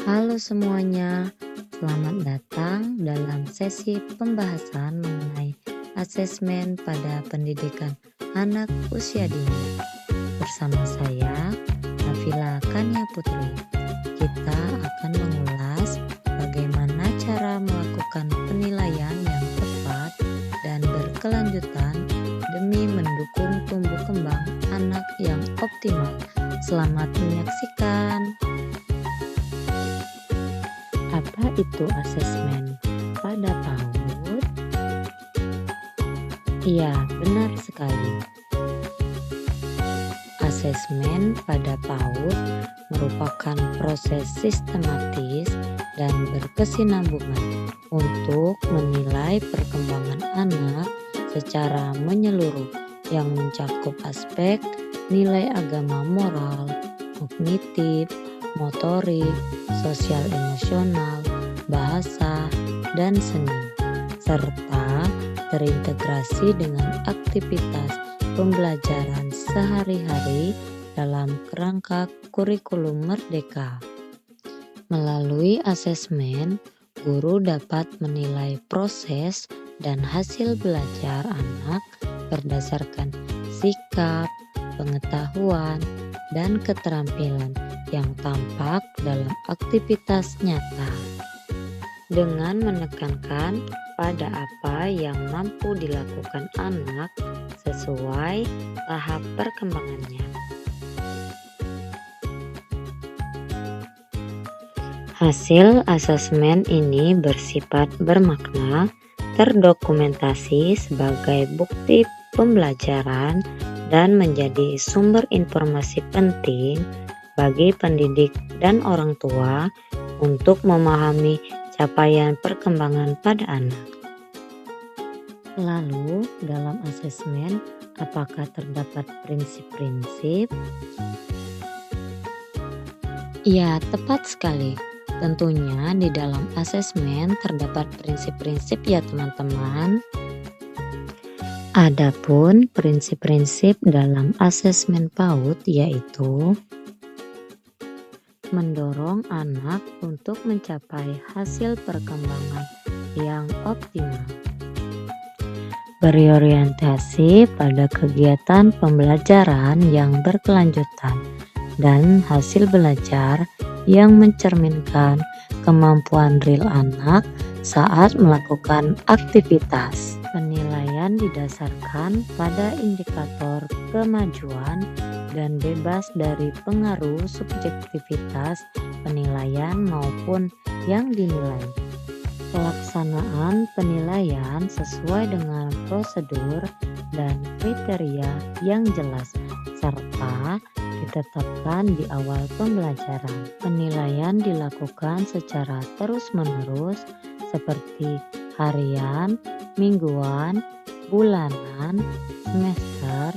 Halo semuanya, selamat datang dalam sesi pembahasan mengenai asesmen pada pendidikan anak usia dini. Bersama saya, Nafila Kania Putri. Kita akan mengulas bagaimana cara melakukan penilaian yang tepat dan berkelanjutan demi mendukung tumbuh kembang anak yang optimal. Selamat menyaksikan. Apa itu asesmen pada PAUD? Iya, benar sekali. Asesmen pada PAUD merupakan proses sistematis dan berkesinambungan untuk menilai perkembangan anak secara menyeluruh yang mencakup aspek nilai agama moral, kognitif, motorik, sosial emosional, bahasa, dan seni, serta terintegrasi dengan aktivitas pembelajaran sehari-hari dalam kerangka kurikulum merdeka. Melalui asesmen, guru dapat menilai proses dan hasil belajar anak berdasarkan sikap, pengetahuan, dan keterampilan yang tampak dalam aktivitas nyata, dengan menekankan pada apa yang mampu dilakukan anak sesuai tahap perkembangannya. Hasil asesmen ini bersifat bermakna, terdokumentasi sebagai bukti pembelajaran, dan menjadi sumber informasi penting bagi pendidik dan orang tua untuk memahami capaian perkembangan pada anak. Lalu, dalam asesmen, apakah terdapat prinsip-prinsip? Ya, tepat sekali. Tentunya di dalam asesmen terdapat prinsip-prinsip ya teman-teman. Adapun prinsip-prinsip dalam asesmen PAUD yaitu mendorong anak untuk mencapai hasil perkembangan yang optimal, berorientasi pada kegiatan pembelajaran yang berkelanjutan dan hasil belajar yang mencerminkan kemampuan real anak saat melakukan aktivitas. Penilaian didasarkan pada indikator kemajuan dan bebas dari pengaruh subjektivitas penilaian maupun yang dinilai. Pelaksanaan penilaian sesuai dengan prosedur dan kriteria yang jelas serta ditetapkan di awal pembelajaran. Penilaian dilakukan secara terus-menerus seperti harian, mingguan, bulanan, semester,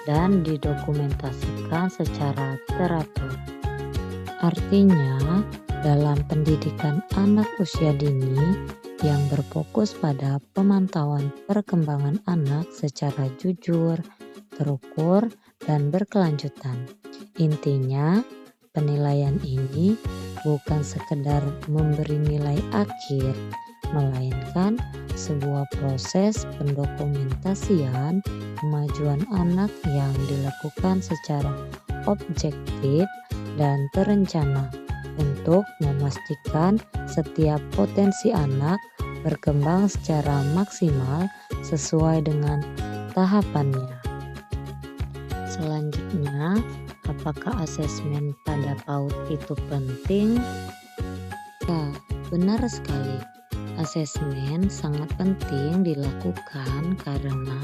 dan didokumentasikan secara teratur. Artinya, dalam pendidikan anak usia dini yang berfokus pada pemantauan perkembangan anak secara jujur, terukur, dan berkelanjutan. Intinya, penilaian ini bukan sekedar memberi nilai akhir, melainkan sebuah proses pendokumentasian kemajuan anak yang dilakukan secara objektif dan terencana untuk memastikan setiap potensi anak berkembang secara maksimal sesuai dengan tahapannya. Selanjutnya, apakah asesmen pada PAUD itu penting? Ya, benar sekali. Asesmen sangat penting dilakukan karena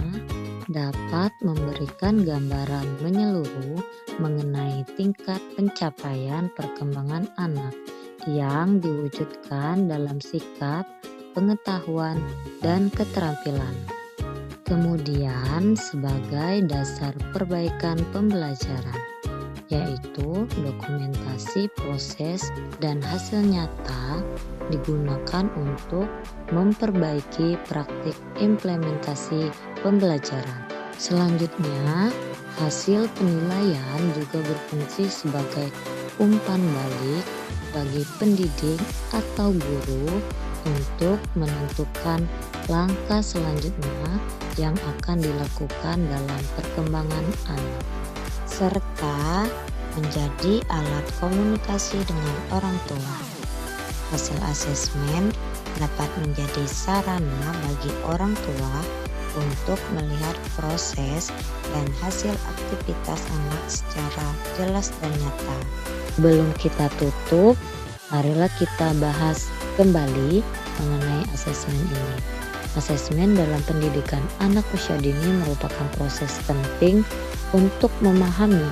dapat memberikan gambaran menyeluruh mengenai tingkat pencapaian perkembangan anak yang diwujudkan dalam sikap, pengetahuan, dan keterampilan. Kemudian sebagai dasar perbaikan pembelajaran, yaitu dokumentasi proses dan hasil nyata digunakan untuk memperbaiki praktik implementasi pembelajaran. Selanjutnya, hasil penilaian juga berfungsi sebagai umpan balik bagi pendidik atau guru untuk menentukan langkah selanjutnya yang akan dilakukan dalam perkembangan anak, serta menjadi alat komunikasi dengan orang tua. Hasil asesmen dapat menjadi sarana bagi orang tua untuk melihat proses dan hasil aktivitas anak secara jelas dan nyata. Sebelum kita tutup, marilah kita bahas kembali mengenai asesmen ini. Asesmen dalam pendidikan anak usia dini merupakan proses penting untuk memahami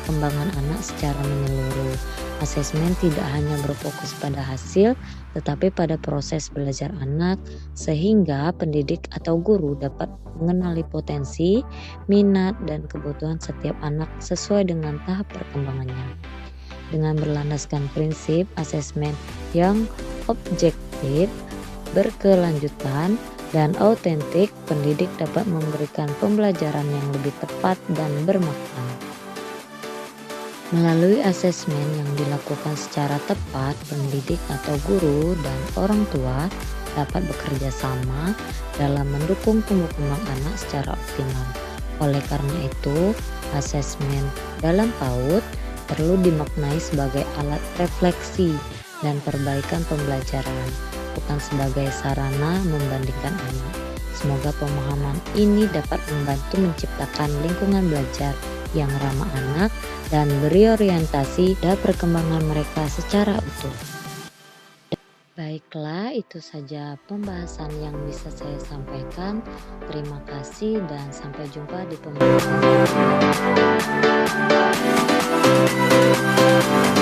perkembangan anak secara menyeluruh. Asesmen tidak hanya berfokus pada hasil, tetapi pada proses belajar anak, sehingga pendidik atau guru dapat mengenali potensi, minat, dan kebutuhan setiap anak sesuai dengan tahap perkembangannya. Dengan berlandaskan prinsip asesmen yang objektif, berkelanjutan, dan autentik, pendidik dapat memberikan pembelajaran yang lebih tepat dan bermakna. Melalui asesmen yang dilakukan secara tepat, pendidik atau guru dan orang tua dapat bekerja sama dalam mendukung tumbuh kembang anak secara optimal. Oleh karena itu, asesmen dalam PAUD perlu dimaknai sebagai alat refleksi dan perbaikan pembelajaran, bukan sebagai sarana membandingkan anak. Semoga pemahaman ini dapat membantu menciptakan lingkungan belajar yang ramah anak dan berorientasi pada perkembangan mereka secara utuh. Baiklah, itu saja pembahasan yang bisa saya sampaikan. Terima kasih dan sampai jumpa di pembahasan selanjutnya.